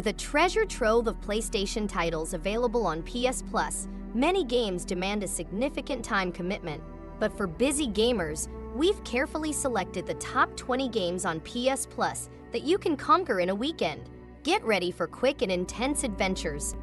With a treasure trove of PlayStation titles available on PS Plus, many games demand a significant time commitment. But for busy gamers, we've carefully selected the top 20 games on PS Plus that you can conquer in a weekend. Get ready for quick and intense adventures.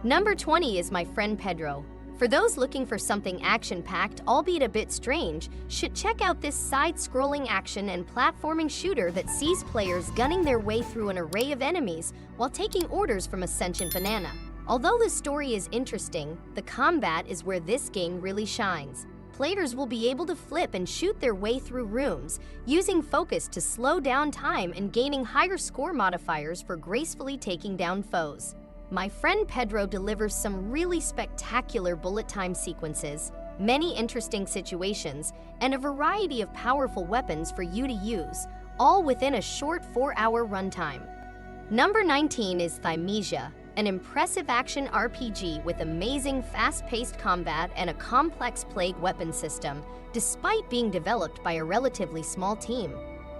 Number 20 is My Friend Pedro. For those looking for something action-packed, albeit a bit strange, should check out this side-scrolling action and platforming shooter that sees players gunning their way through an array of enemies while taking orders from a sentient banana. Although the story is interesting, the combat is where this game really shines. Players will be able to flip and shoot their way through rooms, using focus to slow down time and gaining higher score modifiers for gracefully taking down foes. My Friend Pedro delivers some really spectacular bullet time sequences, many interesting situations, and a variety of powerful weapons for you to use, all within a short 4-hour runtime. Number 19 is Thymesia, an impressive action RPG with amazing fast-paced combat and a complex plague weapon system, despite being developed by a relatively small team.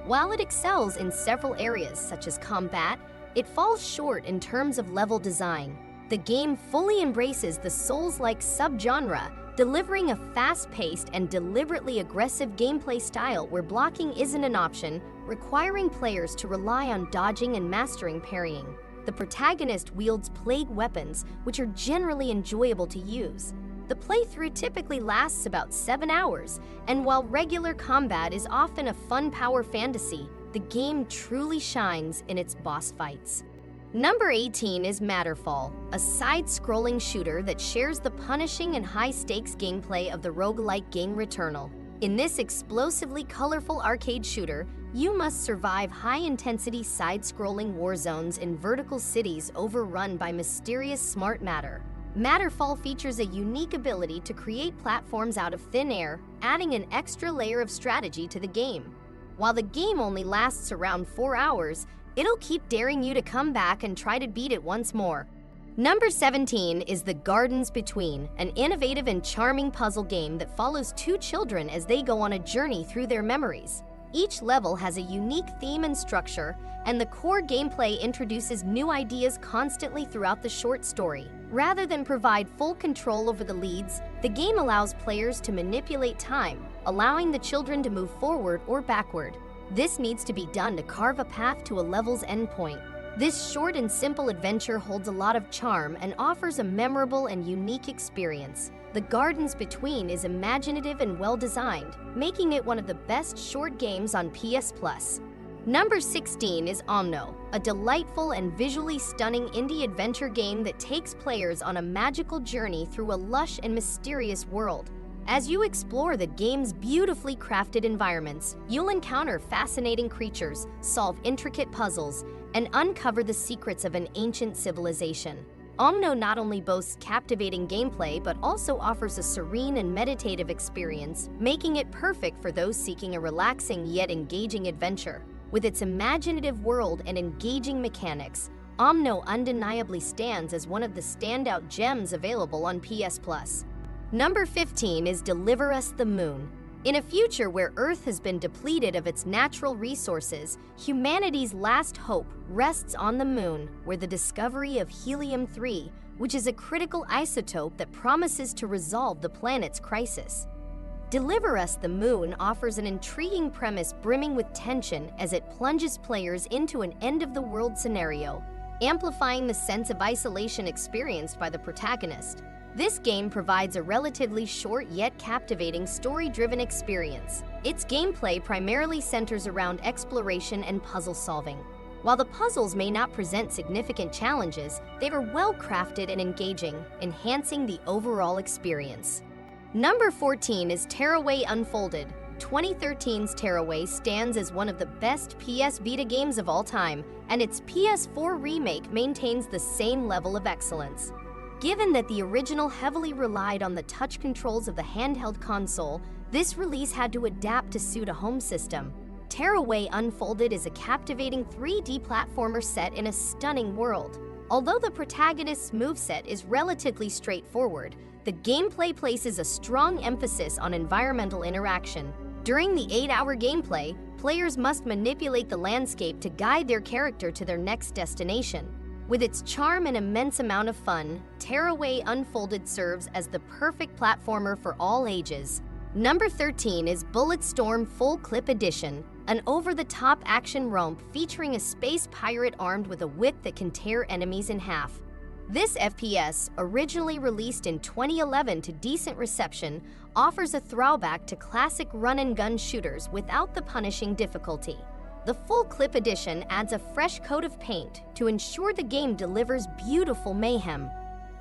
While it excels in several areas such as combat, it falls short in terms of level design. The game fully embraces the Souls-like subgenre, delivering a fast-paced and deliberately aggressive gameplay style where blocking isn't an option, requiring players to rely on dodging and mastering parrying. The protagonist wields plague weapons, which are generally enjoyable to use. The playthrough typically lasts about 7 hours, and while regular combat is often a fun power fantasy, the game truly shines in its boss fights. Number 18 is Matterfall, a side-scrolling shooter that shares the punishing and high-stakes gameplay of the roguelike game Returnal. In this explosively colorful arcade shooter, you must survive high-intensity side-scrolling war zones in vertical cities overrun by mysterious smart matter. Matterfall features a unique ability to create platforms out of thin air, adding an extra layer of strategy to the game. While the game only lasts around 4 hours, it'll keep daring you to come back and try to beat it once more. Number 17 is The Gardens Between, an innovative and charming puzzle game that follows two children as they go on a journey through their memories. Each level has a unique theme and structure, and the core gameplay introduces new ideas constantly throughout the short story. Rather than provide full control over the leads, the game allows players to manipulate time, allowing the children to move forward or backward. This needs to be done to carve a path to a level's endpoint. This short and simple adventure holds a lot of charm and offers a memorable and unique experience. The Gardens Between is imaginative and well-designed, making it one of the best short games on PS Plus. Number 16 is Omno, a delightful and visually stunning indie adventure game that takes players on a magical journey through a lush and mysterious world. As you explore the game's beautifully crafted environments, you'll encounter fascinating creatures, solve intricate puzzles, and uncover the secrets of an ancient civilization. Omno not only boasts captivating gameplay but also offers a serene and meditative experience, making it perfect for those seeking a relaxing yet engaging adventure. With its imaginative world and engaging mechanics, Omno undeniably stands as one of the standout gems available on PS Plus. Number 15 is Deliver Us the Moon. In a future where Earth has been depleted of its natural resources, humanity's last hope rests on the Moon, where the discovery of helium-3, which is a critical isotope that promises to resolve the planet's crisis. Deliver Us the Moon offers an intriguing premise brimming with tension as it plunges players into an end-of-the-world scenario, amplifying the sense of isolation experienced by the protagonist. This game provides a relatively short yet captivating story-driven experience. Its gameplay primarily centers around exploration and puzzle solving. While the puzzles may not present significant challenges, they are well-crafted and engaging, enhancing the overall experience. Number 14 is Tearaway Unfolded. 2013's Tearaway stands as one of the best PS Vita games of all time, and its PS4 remake maintains the same level of excellence. Given that the original heavily relied on the touch controls of the handheld console, this release had to adapt to suit a home system. Tearaway Unfolded is a captivating 3D platformer set in a stunning world. Although the protagonist's moveset is relatively straightforward, the gameplay places a strong emphasis on environmental interaction. During the 8-hour gameplay, players must manipulate the landscape to guide their character to their next destination. With its charm and immense amount of fun, Tearaway Unfolded serves as the perfect platformer for all ages. Number 13 is Bulletstorm Full Clip Edition, an over-the-top action romp featuring a space pirate armed with a whip that can tear enemies in half. This FPS, originally released in 2011 to decent reception, offers a throwback to classic run-and-gun shooters without the punishing difficulty. The Full Clip Edition adds a fresh coat of paint to ensure the game delivers beautiful mayhem.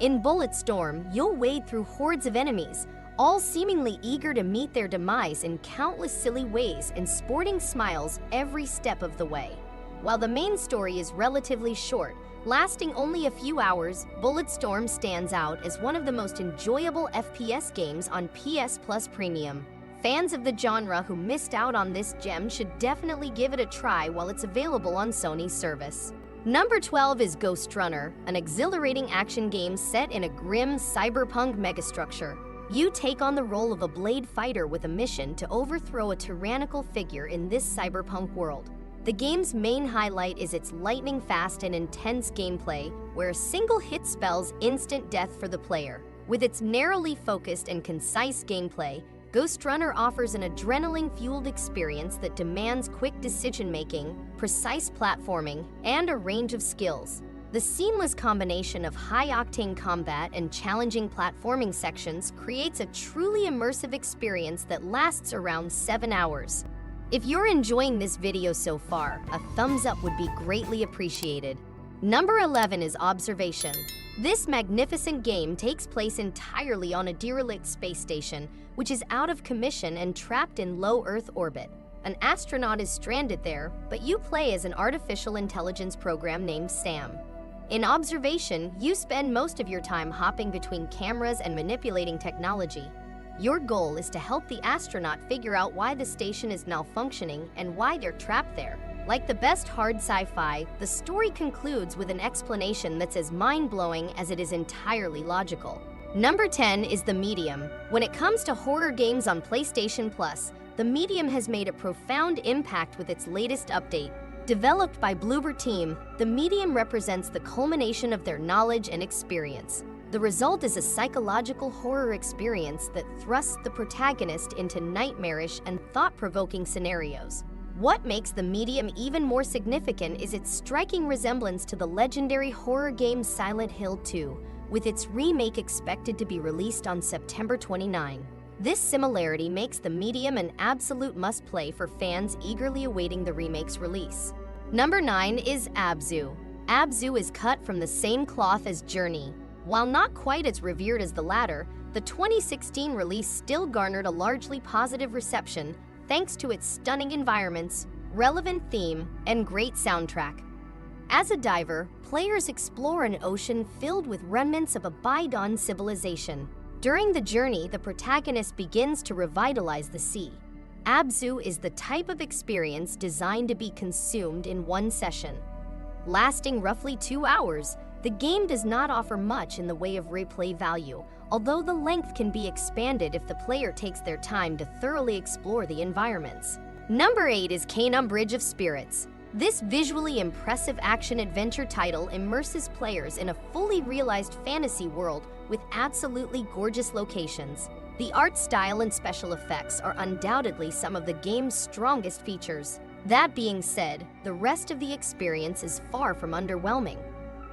In Bulletstorm, you'll wade through hordes of enemies, all seemingly eager to meet their demise in countless silly ways and sporting smiles every step of the way. While the main story is relatively short, lasting only a few hours, Bulletstorm stands out as one of the most enjoyable FPS games on PS Plus Premium. Fans of the genre who missed out on this gem should definitely give it a try while it's available on Sony's service. Number 12 is Ghost Runner, an exhilarating action game set in a grim cyberpunk megastructure. You take on the role of a blade fighter with a mission to overthrow a tyrannical figure in this cyberpunk world. The game's main highlight is its lightning-fast and intense gameplay, where a single hit spells instant death for the player. With its narrowly focused and concise gameplay, Ghost Runner offers an adrenaline-fueled experience that demands quick decision-making, precise platforming, and a range of skills. The seamless combination of high-octane combat and challenging platforming sections creates a truly immersive experience that lasts around 7 hours. If you're enjoying this video so far, a thumbs up would be greatly appreciated. Number 11 is Observation. This magnificent game takes place entirely on a derelict space station, which is out of commission and trapped in low Earth orbit. An astronaut is stranded there, but you play as an artificial intelligence program named Sam. In Observation, you spend most of your time hopping between cameras and manipulating technology. Your goal is to help the astronaut figure out why the station is malfunctioning and why they're trapped there. Like the best hard sci-fi, the story concludes with an explanation that's as mind-blowing as it is entirely logical. Number 10 is The Medium. When it comes to horror games on PlayStation Plus, The Medium has made a profound impact with its latest update. Developed by Bloober Team, The Medium represents the culmination of their knowledge and experience. The result is a psychological horror experience that thrusts the protagonist into nightmarish and thought-provoking scenarios. What makes The Medium even more significant is its striking resemblance to the legendary horror game Silent Hill 2, with its remake expected to be released on September 29. This similarity makes The Medium an absolute must-play for fans eagerly awaiting the remake's release. Number 9 is Abzu. Abzu is cut from the same cloth as Journey. While not quite as revered as the latter, the 2016 release still garnered a largely positive reception thanks to its stunning environments, relevant theme, and great soundtrack. As a diver, players explore an ocean filled with remnants of a bygone civilization. During the journey, the protagonist begins to revitalize the sea. Abzu is the type of experience designed to be consumed in one session. Lasting roughly 2 hours, the game does not offer much in the way of replay value, although the length can be expanded if the player takes their time to thoroughly explore the environments. Number 8 is Kena Bridge of Spirits. This visually impressive action-adventure title immerses players in a fully realized fantasy world with absolutely gorgeous locations. The art style and special effects are undoubtedly some of the game's strongest features. That being said, the rest of the experience is far from underwhelming.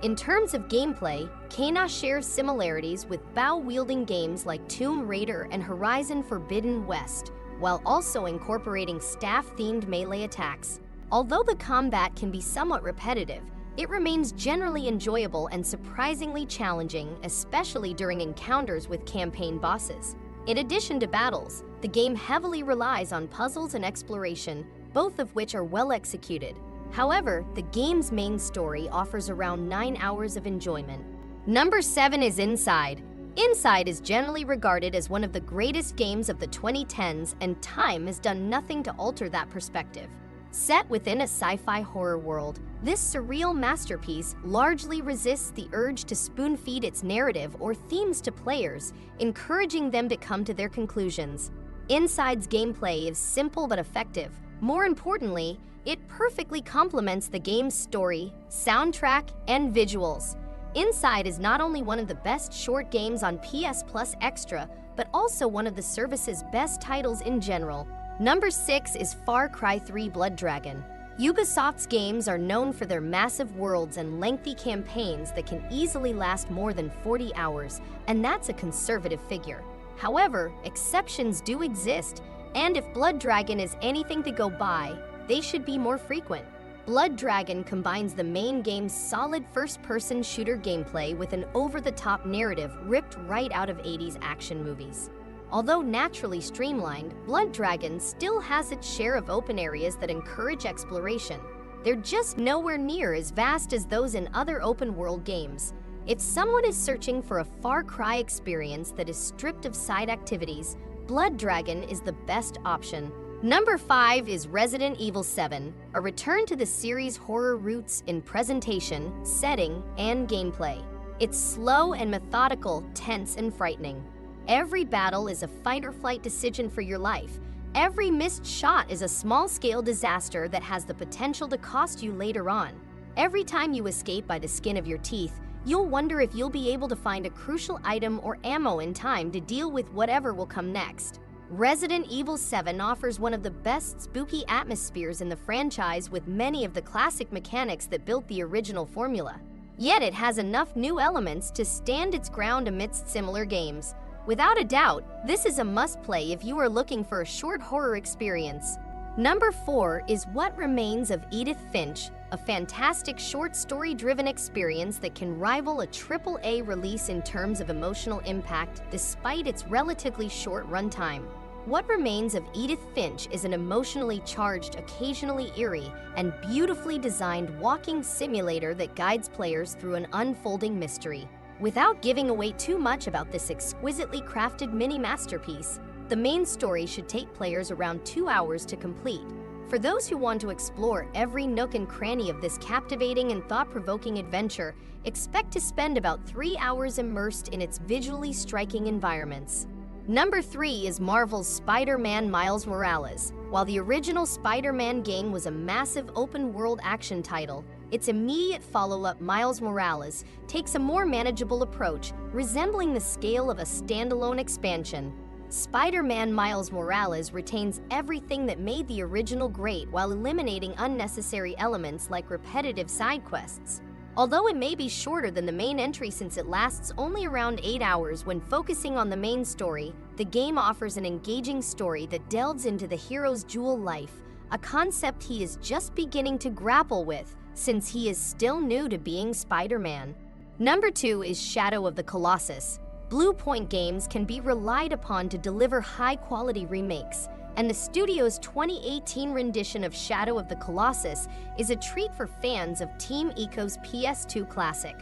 In terms of gameplay, Kena shares similarities with bow-wielding games like Tomb Raider and Horizon Forbidden West, while also incorporating staff-themed melee attacks. Although the combat can be somewhat repetitive, it remains generally enjoyable and surprisingly challenging, especially during encounters with campaign bosses. In addition to battles, the game heavily relies on puzzles and exploration, both of which are well executed. However, the game's main story offers around 9 hours of enjoyment. Number 7 is Inside. Inside is generally regarded as one of the greatest games of the 2010s, and time has done nothing to alter that perspective. Set within a sci-fi horror world, this surreal masterpiece largely resists the urge to spoon-feed its narrative or themes to players, encouraging them to come to their conclusions. Inside's gameplay is simple but effective. More importantly, it perfectly complements the game's story, soundtrack, and visuals. Inside is not only one of the best short games on PS Plus Extra, but also one of the service's best titles in general. Number 6 is Far Cry 3 Blood Dragon. Ubisoft's games are known for their massive worlds and lengthy campaigns that can easily last more than 40 hours, and that's a conservative figure. However, exceptions do exist, and if Blood Dragon is anything to go by, they should be more frequent. Blood Dragon combines the main game's solid first-person shooter gameplay with an over-the-top narrative ripped right out of 80s action movies. Although naturally streamlined, Blood Dragon still has its share of open areas that encourage exploration. They're just nowhere near as vast as those in other open-world games. If someone is searching for a Far Cry experience that is stripped of side activities, Blood Dragon is the best option. Number 5 is Resident Evil 7, a return to the series' horror roots in presentation, setting, and gameplay. It's slow and methodical, tense and frightening. Every battle is a fight-or-flight decision for your life. Every missed shot is a small-scale disaster that has the potential to cost you later on. Every time you escape by the skin of your teeth, you'll wonder if you'll be able to find a crucial item or ammo in time to deal with whatever will come next. Resident Evil 7 offers one of the best spooky atmospheres in the franchise with many of the classic mechanics that built the original formula. Yet it has enough new elements to stand its ground amidst similar games. Without a doubt, this is a must-play if you are looking for a short horror experience. Number 4 is What Remains of Edith Finch, a fantastic short story-driven experience that can rival a AAA release in terms of emotional impact despite its relatively short runtime. What Remains of Edith Finch is an emotionally charged, occasionally eerie, and beautifully designed walking simulator that guides players through an unfolding mystery. Without giving away too much about this exquisitely crafted mini-masterpiece, the main story should take players around 2 hours to complete. For those who want to explore every nook and cranny of this captivating and thought-provoking adventure, expect to spend about 3 hours immersed in its visually striking environments. Number 3 is Marvel's Spider-Man Miles Morales. While the original Spider-Man game was a massive open-world action title, its immediate follow-up, Miles Morales, takes a more manageable approach, resembling the scale of a standalone expansion. Spider-Man Miles Morales retains everything that made the original great while eliminating unnecessary elements like repetitive side quests. Although it may be shorter than the main entry since it lasts only around 8 hours when focusing on the main story, the game offers an engaging story that delves into the hero's dual life, a concept he is just beginning to grapple with since he is still new to being Spider-Man. Number 2 is Shadow of the Colossus. Blue Point Games can be relied upon to deliver high-quality remakes, and the studio's 2018 rendition of Shadow of the Colossus is a treat for fans of Team Ico's PS2 classic.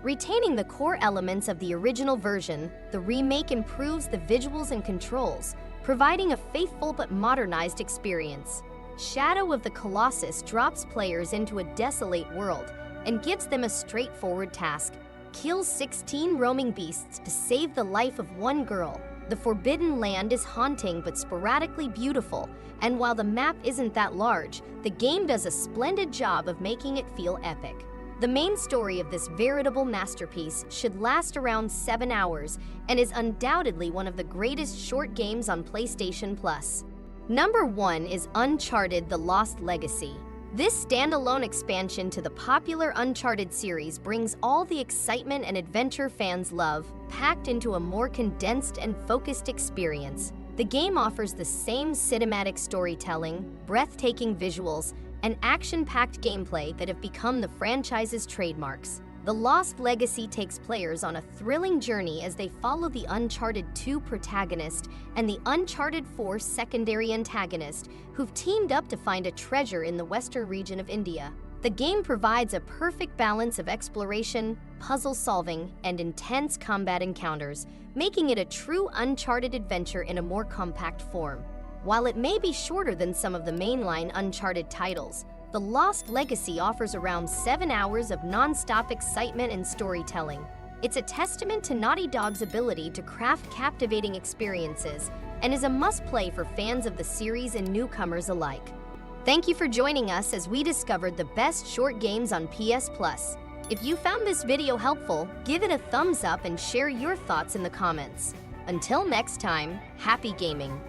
Retaining the core elements of the original version, the remake improves the visuals and controls, providing a faithful but modernized experience. Shadow of the Colossus drops players into a desolate world and gives them a straightforward task: kill 16 roaming beasts to save the life of one girl. The Forbidden Land is haunting but sporadically beautiful, and while the map isn't that large, the game does a splendid job of making it feel epic. The main story of this veritable masterpiece should last around 7 hours and is undoubtedly one of the greatest short games on PlayStation Plus. Number 1 is Uncharted: The Lost Legacy. This standalone expansion to the popular Uncharted series brings all the excitement and adventure fans love, packed into a more condensed and focused experience. The game offers the same cinematic storytelling, breathtaking visuals, and action-packed gameplay that have become the franchise's trademarks. The Lost Legacy takes players on a thrilling journey as they follow the Uncharted 2 protagonist and the Uncharted 4 secondary antagonist, who've teamed up to find a treasure in the western region of India. The game provides a perfect balance of exploration, puzzle solving, and intense combat encounters, making it a true Uncharted adventure in a more compact form. While it may be shorter than some of the mainline Uncharted titles, The Lost Legacy offers around 7 hours of non-stop excitement and storytelling. It's a testament to Naughty Dog's ability to craft captivating experiences, and is a must-play for fans of the series and newcomers alike. Thank you for joining us as we discovered the best short games on PS Plus. If you found this video helpful, give it a thumbs up and share your thoughts in the comments. Until next time, happy gaming!